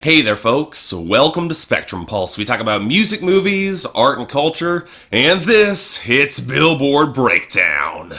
Hey there folks, welcome to Spectrum Pulse. We talk about music, movies, art and culture, and this, it's Billboard Breakdown.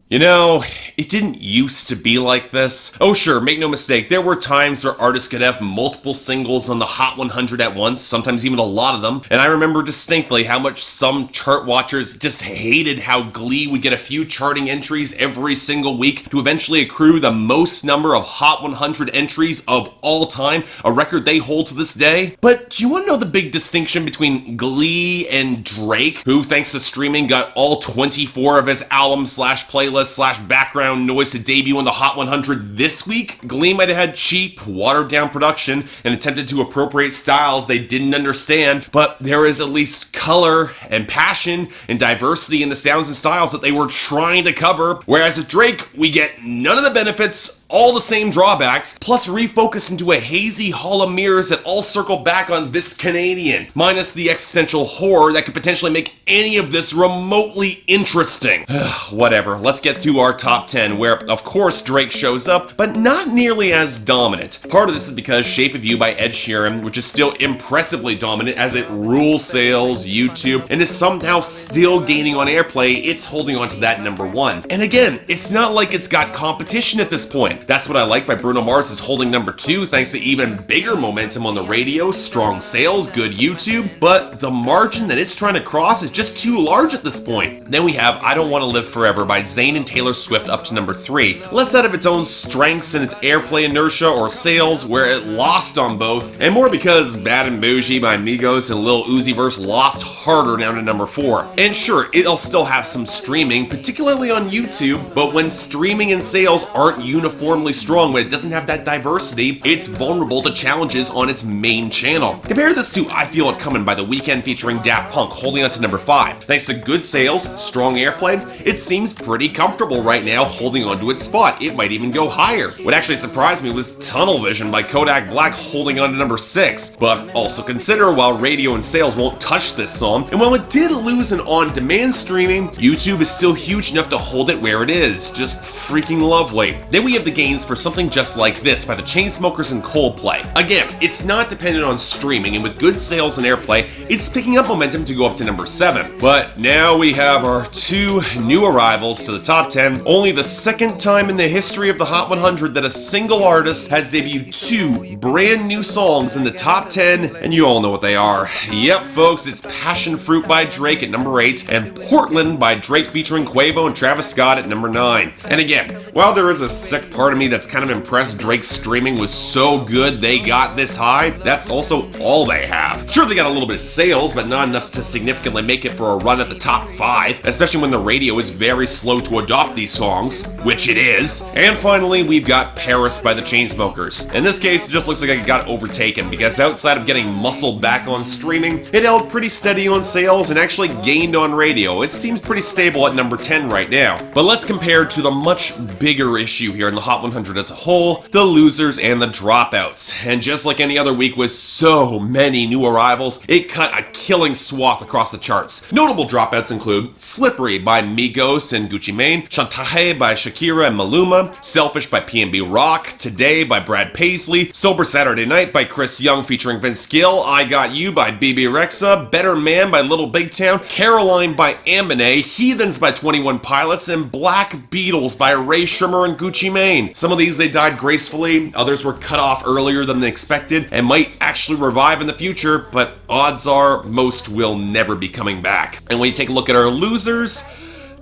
You know, it didn't used to be like this. Oh sure, make no mistake, there were times where artists could have multiple singles on the Hot 100 at once, sometimes even a lot of them, and I remember distinctly how much some chart watchers just hated how Glee would get a few charting entries every single week to eventually accrue the most number of Hot 100 entries of all time, a record they hold to this day. But do you want to know the big distinction between Glee and Drake, who thanks to streaming got all 24 of his albums /playlists /background noise to debut on the Hot 100 this week? Glee might have had cheap, watered down production and attempted to appropriate styles they didn't understand, but there is at least color and passion and diversity in the sounds and styles that they were trying to cover, whereas with Drake, we get none of the benefits, all the same drawbacks, plus refocus into a hazy hall of mirrors that all circle back on this Canadian, minus the existential horror that could potentially make any of this remotely interesting. Whatever, let's get through our top 10, where of course Drake shows up, but not nearly as dominant. Part of this is because Shape of You by Ed Sheeran, which is still impressively dominant as it rules sales, YouTube, and is somehow still gaining on airplay, it's holding on to that number one. And again, it's not like it's got competition at this point. That's What I Like by Bruno Mars is holding number 2 thanks to even bigger momentum on the radio, strong sales, good YouTube, but the margin that it's trying to cross is just too large at this point. Then we have I Don't Want to Live Forever by Zayn and Taylor Swift up to number 3, less out of its own strengths and its airplay inertia or sales where it lost on both, and more because Bad and Bougie by Migos and Lil Uzi Vert lost harder down to number 4. And sure, it'll still have some streaming, particularly on YouTube, but when streaming and sales aren't uniformly strong, when it doesn't have that diversity, it's vulnerable to challenges on its main channel. Compare this to I Feel It Coming by The Weeknd featuring Daft Punk, holding on to number 5. Thanks to good sales, strong airplay, it seems pretty comfortable right now holding on to its spot. It might even go higher. What actually surprised me was Tunnel Vision by Kodak Black holding on to number 6. But also consider, while radio and sales won't touch this song, and while it did lose an on-demand streaming, YouTube is still huge enough to hold it where it is. Just freaking lovely. Then we have the gains for Something Just Like This by the Chainsmokers and Coldplay. Again, it's not dependent on streaming, and with good sales and airplay, it's picking up momentum to go up to number 7. But now we have our 2 new arrivals to the top 10, only the second time in the history of the Hot 100 that a single artist has debuted 2 brand new songs in the top 10, and you all know what they are. Yep, folks, it's Passion Fruit by Drake at number 8, and Portland by Drake featuring Quavo and Travis Scott at number 9. And again, while there is a sick part of me that's kind of impressed Drake's streaming was so good they got this high, that's also all they have. Sure, they got a little bit of sales, but not enough to significantly make it for a run at the top 5, especially when the radio is very slow to adopt these songs, which it is. And finally, we've got Paris by the Chainsmokers. In this case, it just looks like it got overtaken, because outside of getting muscled back on streaming, it held pretty steady on sales and actually gained on radio. It seems pretty stable at number 10 right now. But let's compare to the much bigger issue here in the Hot 100 as a whole, the losers and the dropouts. And just like any other week with so many new arrivals, it cut a killing swath across the charts. Notable dropouts include Slippery by Migos and Gucci Mane, Chantaje by Shakira and Maluma, Selfish by P&B Rock, Today by Brad Paisley, Sober Saturday Night by Chris Young featuring Vince Gill, I Got You by BB Rexa, Better Man by Little Big Town, Caroline by Amine, Heathens by 21 Pilots, and Black Beatles by Ray Shermer and Gucci Mane. Some of these they died gracefully, others were cut off earlier than they expected and might actually revive in the future, but odds are most will never be coming back. And when you take a look at our losers,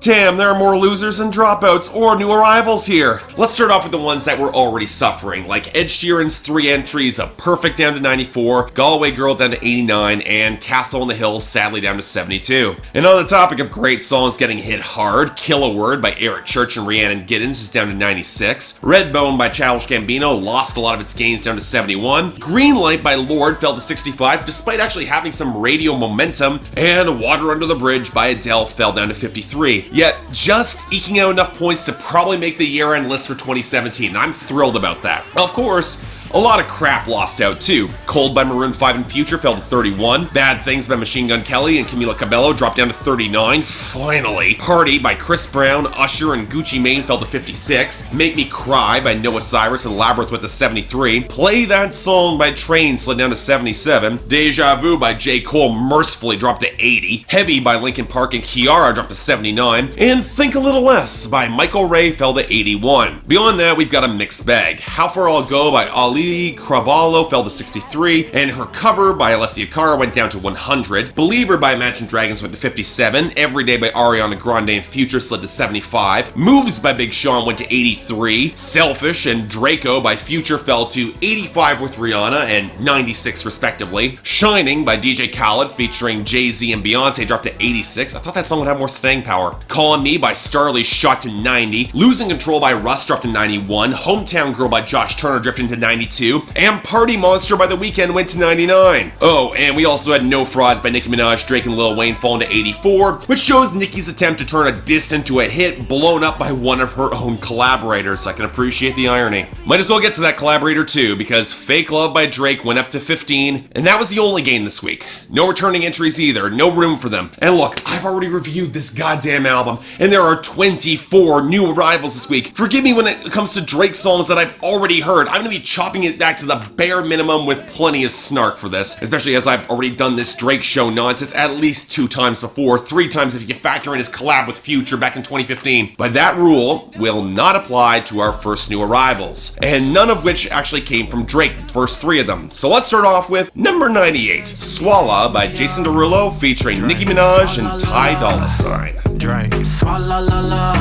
damn, there are more losers and dropouts or new arrivals here. Let's start off with the ones that were already suffering, like Ed Sheeran's 3 entries of Perfect down to 94, Galway Girl down to 89, and Castle on the Hill sadly down to 72. And on the topic of great songs getting hit hard, Kill a Word by Eric Church and Rhiannon Giddens is down to 96, Redbone by Childish Gambino lost a lot of its gains down to 71, Green Light by Lorde fell to 65 despite actually having some radio momentum, and Water Under the Bridge by Adele fell down to 53. Yet, just eking out enough points to probably make the year-end list for 2017. I'm thrilled about that. Of course, A lot of crap lost out too. Cold by Maroon 5 and Future fell to 31. Bad Things by Machine Gun Kelly and Camila Cabello dropped down to 39. Finally. Party by Chris Brown, Usher, and Gucci Mane fell to 56. Make Me Cry by Noah Cyrus and Labyrinth with a 73. Play That Song by Train slid down to 77. Deja Vu by J. Cole mercifully dropped to 80. Heavy by Linkin Park and Kiara dropped to 79. And Think a Little Less by Michael Ray fell to 81. Beyond that, we've got a mixed bag. How Far I'll Go by Ali Cravalho fell to 63. And Her Cover by Alessia Cara went down to 100. Believer by Imagine Dragons went to 57. Every Day by Ariana Grande and Future slid to 75. Moves by Big Sean went to 83. Selfish and Draco by Future fell to 85 with Rihanna and 96 respectively. Shining by DJ Khaled featuring Jay-Z and Beyonce dropped to 86. I thought that song would have more staying power. Call on Me by Starly shot to 90. Losing Control by Russ dropped to 91. Hometown Girl by Josh Turner drifted to 92. And Party Monster by The Weeknd went to 99. Oh, and we also had No Frauds by Nicki Minaj, Drake, and Lil Wayne falling to 84, which shows Nicki's attempt to turn a diss into a hit blown up by one of her own collaborators. I can appreciate the irony. Might as well get to that collaborator too, because Fake Love by Drake went up to 15, and that was the only gain this week. No returning entries either, no room for them. And look, I've already reviewed this goddamn album, and there are 24 new arrivals this week. Forgive me when it comes to Drake songs that I've already heard. I'm gonna be chopping it back to the bare minimum with plenty of snark for this, especially as I've already done this Drake show nonsense at least 2 times before, 3 times if you factor in his collab with Future back in 2015. But that rule will not apply to our first new arrivals, and none of which actually came from Drake, the first 3 of them. So let's start off with number 98, Swalla by Jason Derulo featuring Nicki Minaj and Ty Dolla $ign. Drink. Swalla la la,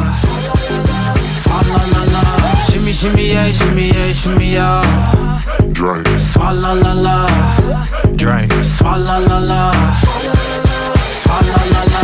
swalla la la, shimmy shimmy yeah, shimmy yeah, shimmy yeah. Drink. Swalla la la, drink. Swalla la la, swalla la la.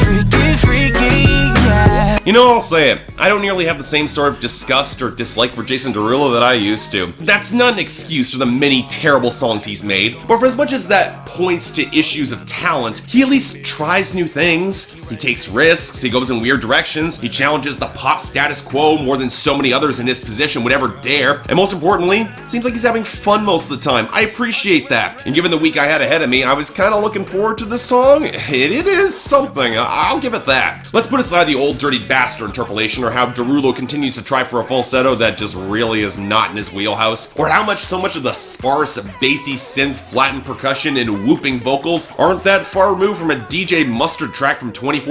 Freaky, freaky, yeah. You know, I'll say it. I don't nearly have the same sort of disgust or dislike for Jason Derulo that I used to. That's not an excuse for the many terrible songs he's made, but for as much as that points to issues of talent, he at least tries new things. He takes risks, he goes in weird directions, he challenges the pop status quo more than so many others in his position would ever dare, and most importantly, it seems like he's having fun most of the time. I appreciate that. And given the week I had ahead of me, I was kind of looking forward to this song. It is something, I'll give it that. Let's put aside the old dirty bastard interpolation, or how Derulo continues to try for a falsetto that just really is not in his wheelhouse, or how so much of the sparse, bassy synth, flattened percussion, and whooping vocals aren't that far removed from a DJ Mustard track from 2014,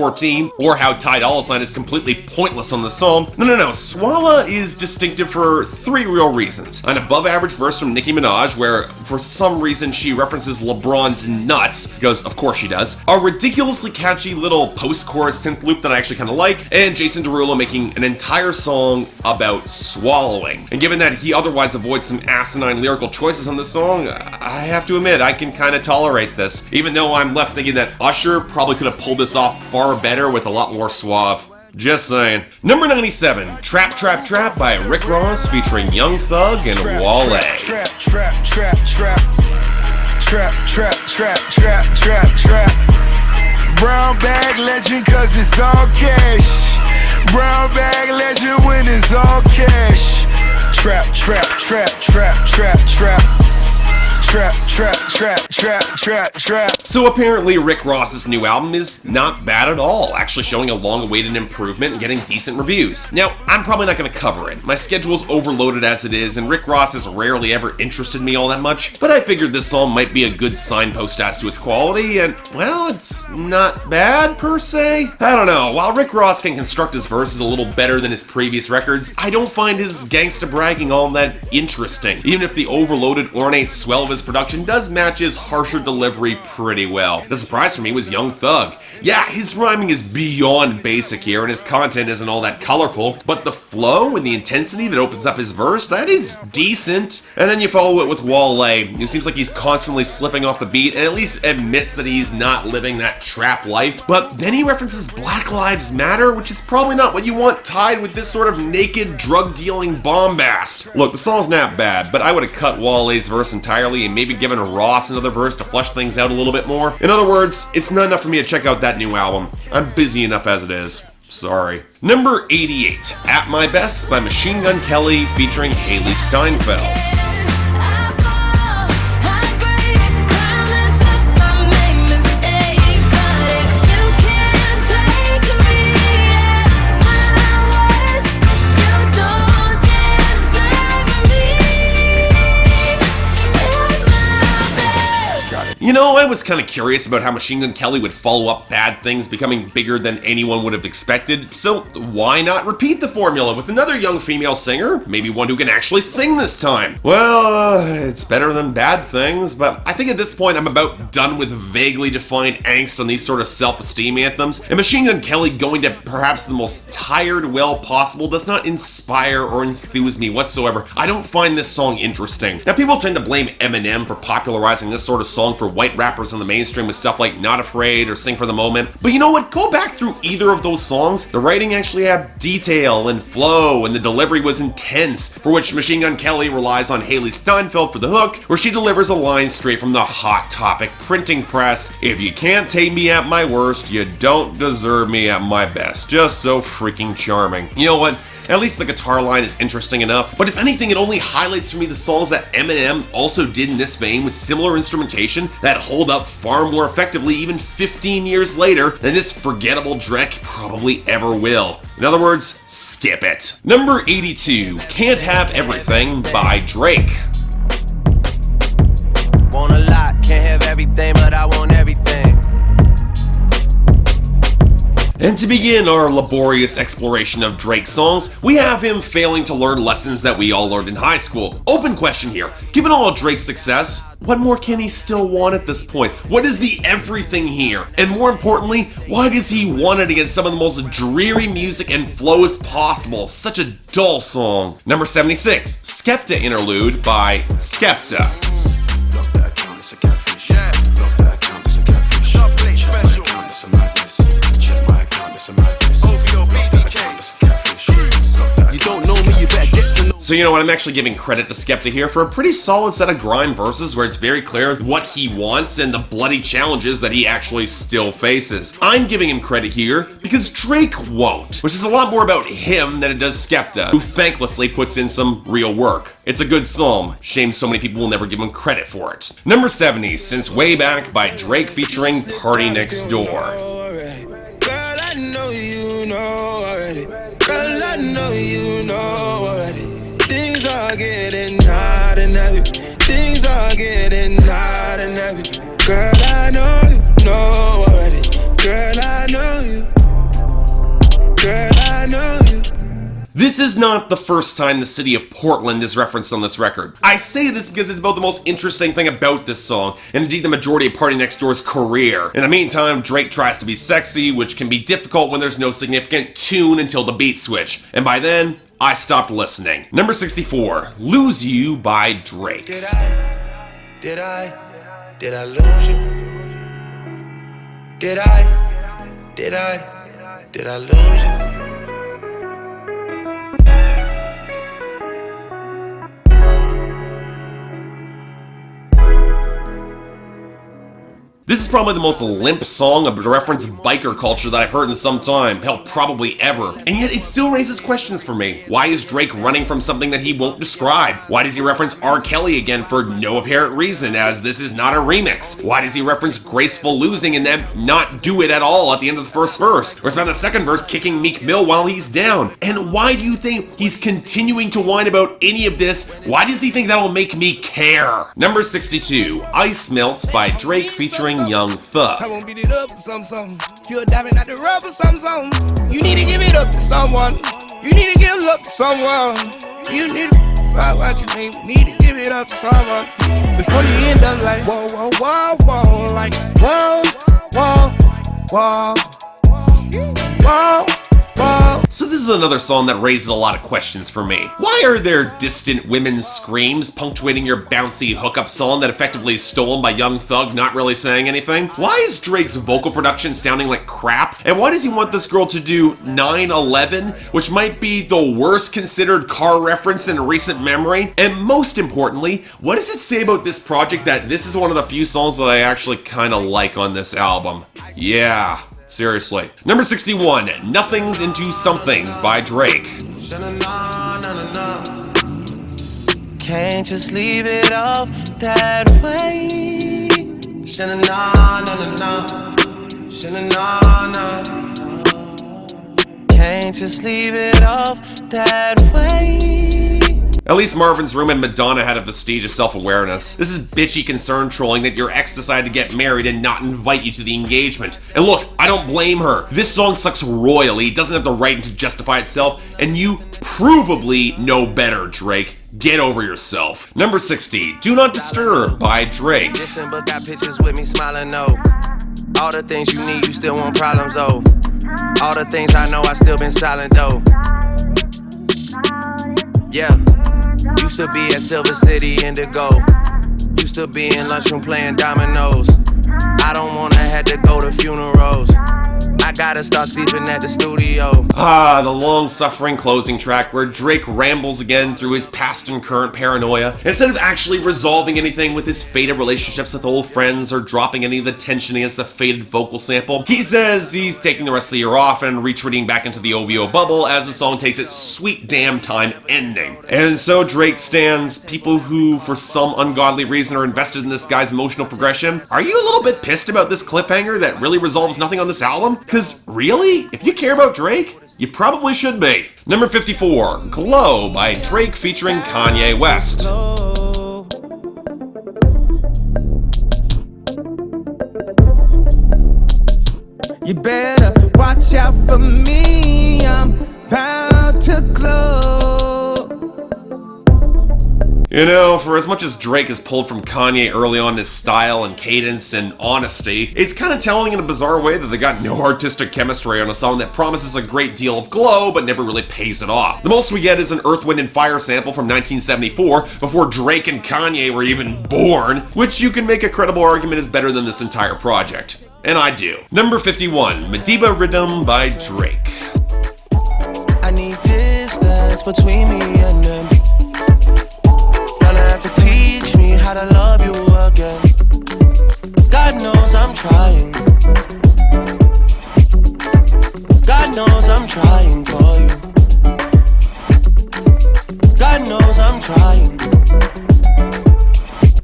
or how Ty Dolla $ign is completely pointless on the song. No. Swalla is distinctive for 3 real reasons. An above-average verse from Nicki Minaj, where for some reason she references LeBron's nuts, because of course she does. A ridiculously catchy little post-chorus synth loop that I actually kind of like, and Jason Derulo making an entire song about swallowing. And given that he otherwise avoids some asinine lyrical choices on this song, I have to admit I can kind of tolerate this, even though I'm left thinking that Usher probably could have pulled this off far better with a lot more suave. Just saying. Number 97, Trap Trap Trap by Rick Ross featuring Young Thug and Wale. Trap, trap, trap, trap. Trap, trap, trap, trap, trap, trap. Brown bag legend cause it's all cash. Brown bag legend when it's all cash. Trap, trap, trap, trap, trap, trap. Trap, trap, trap, trap, trap, trap. So apparently Rick Ross's new album is not bad at all, actually showing a long-awaited improvement and getting decent reviews. Now, I'm probably not going to cover it. My schedule's overloaded as it is, and Rick Ross has rarely ever interested me all that much, but I figured this song might be a good signpost as to its quality, and, well, it's not bad, per se. I don't know, while Rick Ross can construct his verses a little better than his previous records, I don't find his gangsta bragging all that interesting, even if the overloaded, ornate swell of his production does match his harsher delivery pretty well. The surprise for me was Young Thug. Yeah, his rhyming is beyond basic here, and his content isn't all that colorful, but the flow and the intensity that opens up his verse, that is decent. And then you follow it with Wale. It seems like he's constantly slipping off the beat, and at least admits that he's not living that trap life, but then he references Black Lives Matter, which is probably not what you want tied with this sort of naked, drug-dealing bombast. Look, the song's not bad, but I would have cut Wale's verse entirely and maybe given Ross another verse to flesh things out a little bit more. In other words, it's not enough for me to check out that new album. I'm busy enough as it is. Sorry. Number 88, At My Best by Machine Gun Kelly featuring Hailee Steinfeld. You know, I was kind of curious about how Machine Gun Kelly would follow up Bad Things becoming bigger than anyone would have expected, so why not repeat the formula with another young female singer, maybe one who can actually sing this time? Well, it's better than Bad Things, but I think at this point I'm about done with vaguely defined angst on these sort of self-esteem anthems, and Machine Gun Kelly going to perhaps the most tired well possible does not inspire or enthuse me whatsoever. I don't find this song interesting. Now, people tend to blame Eminem for popularizing this sort of song for white rappers in the mainstream with stuff like Not Afraid or Sing for the Moment. But you know what? Go back through either of those songs. The writing actually had detail and flow, and the delivery was intense, for which Machine Gun Kelly relies on Hailee Steinfeld for the hook, where she delivers a line straight from the Hot Topic printing press. If you can't take me at my worst, you don't deserve me at my best. Just so freaking charming. You know what? At least the guitar line is interesting enough, but if anything, it only highlights for me the songs that Eminem also did in this vein with similar instrumentation that hold up far more effectively even 15 years later than this forgettable Drake probably ever will. In other words, skip it. Number 82, Can't Have Everything by Drake. Want a lot, can't have everything, but I want everything. And to begin our laborious exploration of Drake's songs, we have him failing to learn lessons that we all learned in high school. Open question here. Given all of Drake's success, what more can he still want at this point? What is the everything here? And more importantly, why does he want it against some of the most dreary music and flows possible? Such a dull song. Number 76, Skepta Interlude by Skepta. So you know what, I'm actually giving credit to Skepta here for a pretty solid set of grime verses where it's very clear what he wants and the bloody challenges that he actually still faces. I'm giving him credit here because Drake won't, which is a lot more about him than it does Skepta, who thanklessly puts in some real work. It's a good song. Shame so many people will never give him credit for it. Number 70, Since Way Back by Drake featuring PARTYNEXTDOOR. Girl, I know you know already. Girl, I know you know already. Things are getting hot and heavy. Things are getting hot and heavy. Girl, I know you know already. Girl, I know you. Girl, I know you. This is not the first time the city of Portland is referenced on this record. I say this because it's about the most interesting thing about this song, and indeed the majority of PARTYNEXTDOOR's career. In the meantime, Drake tries to be sexy, which can be difficult when there's no significant tune until the beat switch. And by then, I stopped listening. Number 64, Lose You by Drake. Did I lose you? Did I lose you? This is probably the most limp song of reference biker culture that I've heard in some time, hell, probably ever. And yet it still raises questions for me. Why is Drake running from something that he won't describe? Why does he reference R. Kelly again for no apparent reason, as this is not a remix? Why does he reference graceful losing and then not do it at all at the end of the first verse? Or spend the second verse kicking Meek Mill while he's down? And why do you think he's continuing to whine about any of this? Why does he think that'll make me care? Number 62, Ice Melts by Drake featuring Young Thug. I won't beat it up for something. You're diving at the rub for something. You need to give it up to someone. You need to give love to someone. You need to find what you need to give it up to someone. Before you end up like whoa, whoa, whoa, whoa, like whoa, whoa, whoa, whoa, whoa. So this is another song that raises a lot of questions for me. Why are there distant women's screams punctuating your bouncy hookup song that effectively is stolen by Young Thug not really saying anything? Why is Drake's vocal production sounding like crap? And why does he want this girl to do 9/11, which might be the worst considered car reference in recent memory? And most importantly, what does it say about this project that this is one of the few songs that I actually kind of like on this album? Yeah. Seriously. Number 61, Nothings Into Somethings by Drake. Can't just leave it off that way. Can't just leave it off that way. At least Marvin's Room and Madonna had a vestige of self-awareness. This is bitchy concern trolling that your ex decided to get married and not invite you to the engagement. And look, I don't blame her. This song sucks royally, it doesn't have the right to justify itself, and you provably know better, Drake. Get over yourself. Number 60, Do Not Disturb by Drake. Listen, but got pictures with me smiling, no. All the things you need, you still want problems, though. All the things I know, I still been silent, though. Yeah. Used to be at Silver City Indigo. Used to be in lunchroom playing dominoes. I don't wanna have to go to funerals. I gotta start sleeping at the studio. Ah, the long-suffering closing track where Drake rambles again through his past and current paranoia. Instead of actually resolving anything with his faded relationships with old friends or dropping any of the tension against the faded vocal sample, he says he's taking the rest of the year off and retreating back into the OVO bubble as the song takes its sweet damn time ending. And so Drake stands people who, for some ungodly reason, are invested in this guy's emotional progression. Are you a little bit pissed about this cliffhanger that really resolves nothing on this album? Because really, if you care about Drake, you probably should be. Number 54, Glow by Drake featuring Kanye West. You better watch out for me, I'm bound to glow. You know, for as much as Drake has pulled from Kanye early on in his style and cadence and honesty, it's kind of telling in a bizarre way that they got no artistic chemistry on a song that promises a great deal of glow but never really pays it off. The most we get is an Earth, Wind & Fire sample from 1974, before Drake and Kanye were even born, which you can make a credible argument is better than this entire project. And I do. Number 51, Madiba Riddim by Drake. I need distance between me and them. To teach me how to love you again. God knows I'm trying. God knows I'm trying for you. God knows I'm trying.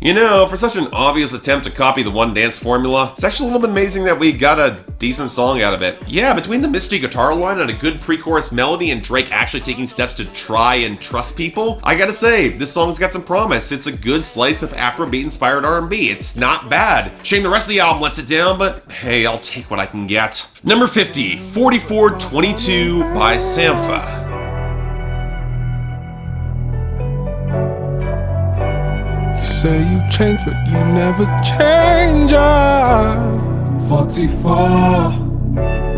You know, for such an obvious attempt to copy the One Dance formula, it's actually a little bit amazing that we got a decent song out of it. Yeah, between the misty guitar line and a good pre-chorus melody and Drake actually taking steps to try and trust people, I gotta say, this song's got some promise. It's a good slice of Afrobeat-inspired R&B. It's not bad. Shame the rest of the album lets it down, but hey, I'll take what I can get. Number 50, 4422 by Sampha. Say you change, but you never change. 44,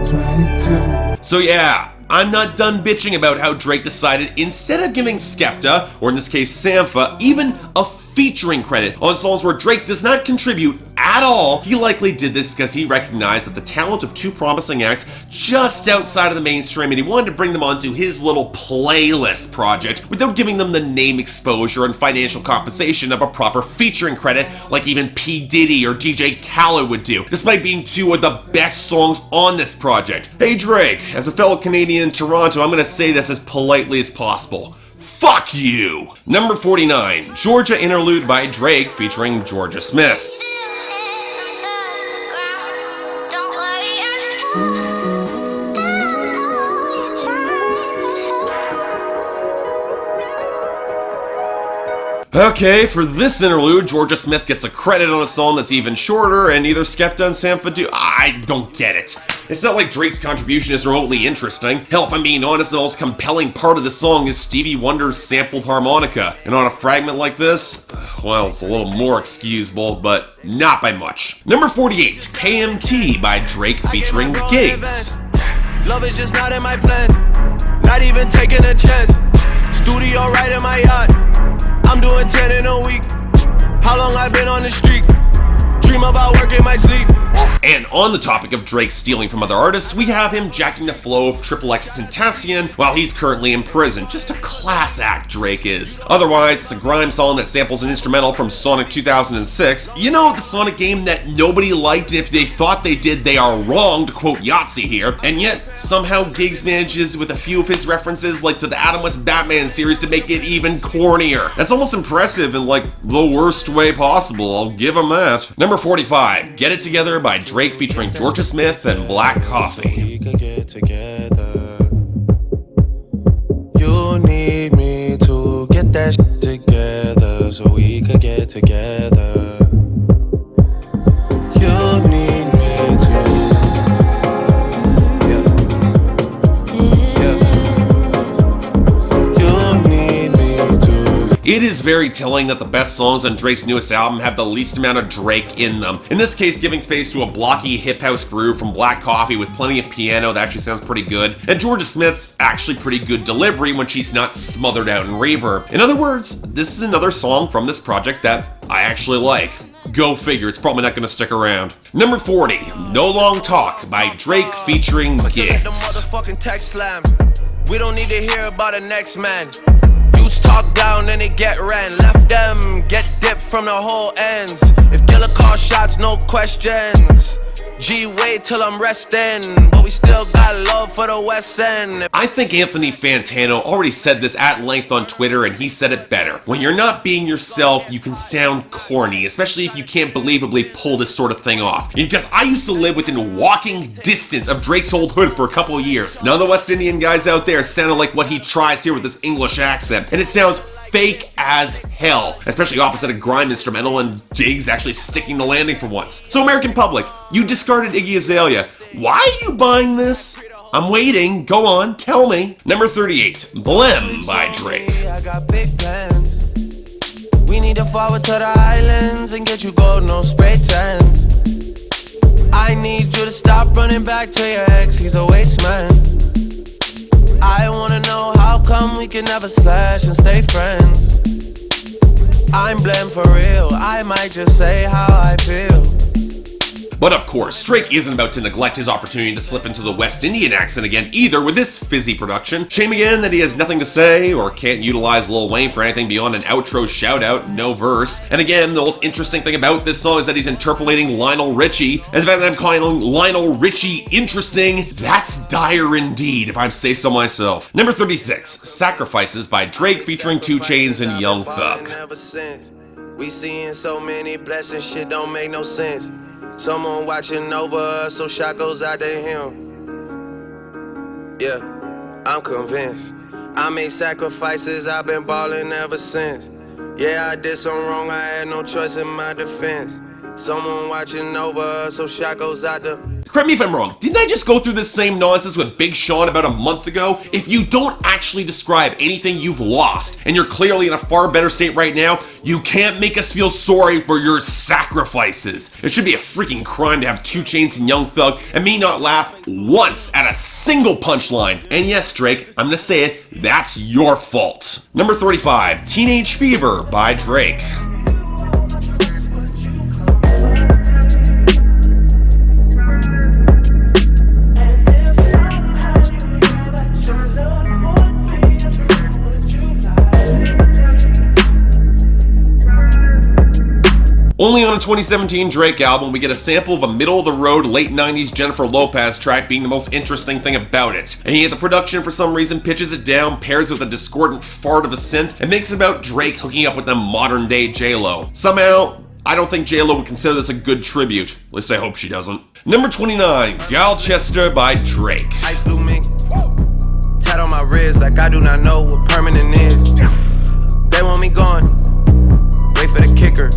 22. So yeah, I'm not done bitching about how Drake decided instead of giving Skepta, or in this case Sampha, even a featuring credit on songs where Drake does not contribute at all, he likely did this because he recognized that the talent of two promising acts just outside of the mainstream, and he wanted to bring them onto his little playlist project without giving them the name exposure and financial compensation of a proper featuring credit like even P. Diddy or DJ Khaled would do, despite being two of the best songs on this project. Hey Drake, as a fellow Canadian in Toronto, I'm gonna say this as politely as possible. Fuck you! Number 49, Jorja Interlude by Drake featuring Jorja Smith. Okay, for this interlude, Jorja Smith gets a credit on a song that's even shorter, and neither Skepta and Sampha do. I don't get it. It's not like Drake's contribution is remotely interesting. Hell, if I'm being honest, the most compelling part of the song is Stevie Wonder's sampled harmonica. And on a fragment like this, well, it's a little more excusable, but not by much. Number 48, KMT by Drake featuring Gigs. Love is just not in my plans. Not even taking a chance. Studio right in my yacht. I'm doing 10 in a week. How long I been on the street? Dream about work in my sleep. And on the topic of Drake stealing from other artists, we have him jacking the flow of XXXTentacion while he's currently in prison. Just a class act, Drake is. Otherwise, it's a grime song that samples an instrumental from Sonic 2006. You know, the Sonic game that nobody liked, and if they thought they did, they are wrong, to quote Yahtzee here. And yet, somehow Giggs manages with a few of his references, like to the Adam West Batman series, to make it even cornier. That's almost impressive in like the worst way possible, I'll give him that. Number 45, Get It Together by Drake featuring Jorja Smith and Black Coffee. We could get together. You need me to get that shit together so we could get together. You need me to. You need me to. It is very telling that the best songs on Drake's newest album have the least amount of Drake in them. In this case, giving space to a blocky hip house groove from Black Coffee with plenty of piano that actually sounds pretty good, and Jorja Smith's actually pretty good delivery when she's not smothered out in reverb. In other words, this is another song from this project that I actually like. Go figure, it's probably not gonna stick around. Number 40, No Long Talk by Drake featuring Giggs. Motherfucking text slam. We don't need to hear about the next man. Youths talk down and they get ran. Left them, get dipped from the whole ends. If Gilla call shots, no questions. G, wait till I'm resting. But we still got love for the West End. I think Anthony Fantano already said this at length on Twitter, and he said it better. When you're not being yourself, you can sound corny, especially if you can't believably pull this sort of thing off. Because I used to live within walking distance of Drake's old hood for a couple of years. None of the West Indian guys out there sounded like what he tries here with this English accent, and it sounds fake as hell, especially opposite a grime instrumental and Giggs actually sticking the landing for once. So American public, you discarded Iggy Azalea. Why are you buying this? I'm waiting. Go on, tell me. Number 38, Blem by Drake. I got big plans. We need to forward to the islands and get you gold, no spray tans. I need you to stop running back to your ex, he's a waste man. I wanna know how come we can never slash and stay friends. I'm blamed for real, I might just say how I feel. But of course, Drake isn't about to neglect his opportunity to slip into the West Indian accent again either with this fizzy production. Shame again that he has nothing to say or can't utilize Lil Wayne for anything beyond an outro shout-out, no verse. And again, the most interesting thing about this song is that he's interpolating Lionel Richie, and the fact that I'm calling Lionel Richie interesting, that's dire indeed, if I say so myself. Number 36, Sacrifices by Drake featuring 2 Chainz and Young Thug. We seeing so many blessings, shit don't make no sense. Someone watching over us, so shot goes out to him. Yeah, I'm convinced. I made sacrifices, I've been ballin' ever since. Yeah, I did something wrong, I had no choice in my defense. Someone watching over us, so shot goes out to. Correct me if I'm wrong, didn't I just go through this same nonsense with Big Sean about a month ago? If you don't actually describe anything you've lost, and you're clearly in a far better state right now, you can't make us feel sorry for your sacrifices. It should be a freaking crime to have 2 Chainz and Young Thug, and me not laugh once at a single punchline. And yes, Drake, I'm gonna say it, that's your fault. Number 35, Teenage Fever by Drake. Only on a 2017 Drake album, we get a sample of a middle-of-the-road, late 90s Jennifer Lopez track being the most interesting thing about it. And yet the production, for some reason, pitches it down, pairs with a discordant fart of a synth, and makes it about Drake hooking up with a modern-day J-Lo. Somehow, I don't think J-Lo would consider this a good tribute. At least I hope she doesn't. Number 29, Gyalchester by Drake. Ice blue mink, tat on my wrist like I do not know what permanent is. They want me gone, wait for the kicker.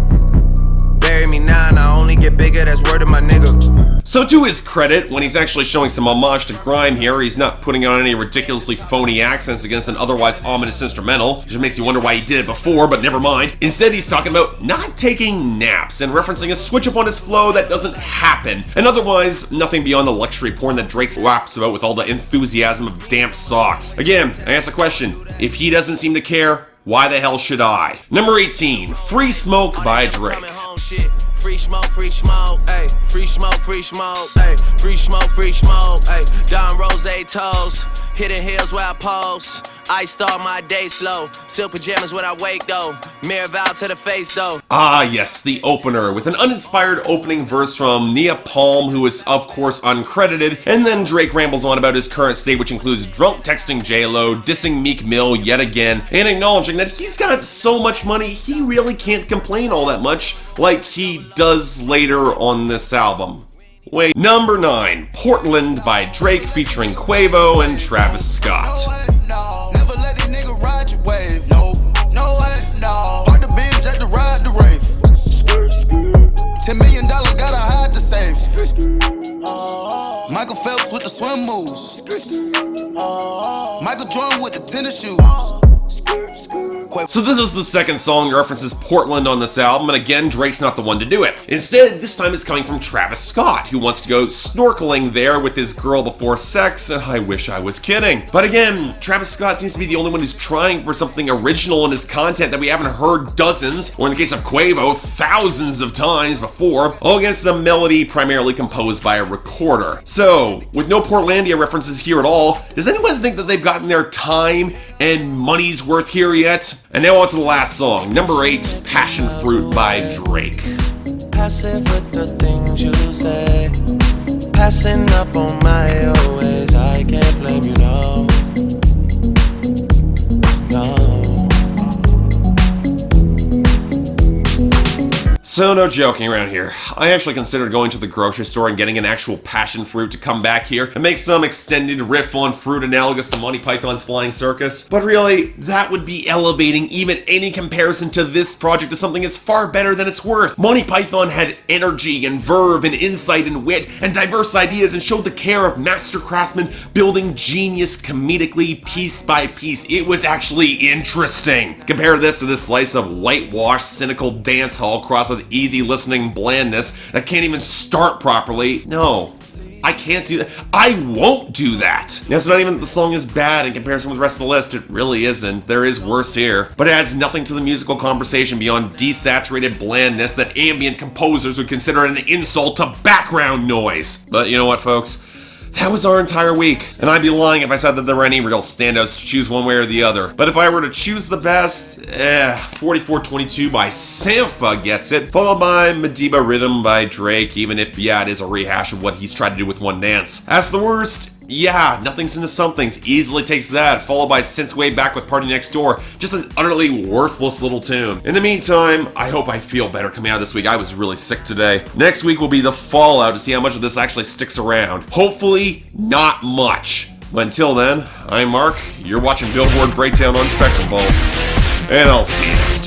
Bury me now and I only get bigger, that's word of my nigga. So to his credit, when he's actually showing some homage to grime here, he's not putting on any ridiculously phony accents against an otherwise ominous instrumental. It just makes you wonder why he did it before, but never mind. Instead, he's talking about not taking naps and referencing a switch up on his flow that doesn't happen, and otherwise nothing beyond the luxury porn that Drake raps about with all the enthusiasm of damp socks. Again, I ask the question, if he doesn't seem to care, why the hell should I? Number 18, Free Smoke by Drake. Free smoke, ayy. Free smoke, ayy. Free smoke, ayy. Don Rose toes. Hidden hills where I pose. I start my day slow. Silk pajamas when I wake though. Mirror vow to the face though. Ah, yes, the opener, with an uninspired opening verse from Nia Palm, who is, of course, uncredited, and then Drake rambles on about his current state, which includes drunk texting J-Lo, dissing Meek Mill yet again, and acknowledging that he's got so much money, he really can't complain all that much, like he does later on this album. Wait, number 9, Portland by Drake featuring Quavo and Travis Scott. Never let these niggas ride your wave. No. Park the Benz just to ride the rave. $10 million gotta hide the safe. Michael Phelps with the swim moves. Michael Jordan with the tennis shoes. So this is the second song that references Portland on this album, and again, Drake's not the one to do it. Instead, this time it's coming from Travis Scott, who wants to go snorkeling there with his girl before sex, and I wish I was kidding. But again, Travis Scott seems to be the only one who's trying for something original in his content that we haven't heard dozens, or in the case of Quavo, thousands of times before, all against a melody primarily composed by a recorder. So, with no Portlandia references here at all, does anyone think that they've gotten their time and money's worth here yet? And now on to the last song, number 8, Passion Fruit by Drake. Passive with the things you say. Passing up on my always. I can't blame you, no. So no joking around here. I actually considered going to the grocery store and getting an actual passion fruit to come back here and make some extended riff on fruit analogous to Monty Python's Flying Circus. But really, that would be elevating even any comparison to this project to something that's far better than it's worth. Monty Python had energy and verve and insight and wit and diverse ideas and showed the care of master craftsmen building genius comedically piece by piece. It was actually interesting. Compare this to this slice of whitewashed, cynical dance hall crossed with easy listening blandness that can't even start properly. No, I can't do that. I won't do that. Now, it's not even that the song is bad in comparison with the rest of the list. It really isn't. There is worse here. But it adds nothing to the musical conversation beyond desaturated blandness that ambient composers would consider an insult to background noise. But you know what, folks? That was our entire week, and I'd be lying if I said that there were any real standouts to choose one way or the other. But if I were to choose the best, 4422 by Sampha gets it, followed by Madiba Riddim by Drake, even if, yeah, it is a rehash of what he's tried to do with One Dance. As the worst, yeah, Nothing's Into Something's easily takes that, followed by Since Way Back with Party Next Door, just an utterly worthless little tune. In the meantime, I hope I feel better coming out this week. I was really sick today. Next week will be the fallout to see how much of this actually sticks around. Hopefully, not much. But until then, I'm Mark, you're watching Billboard Breakdown on Spectrum Balls, and I'll see you next time.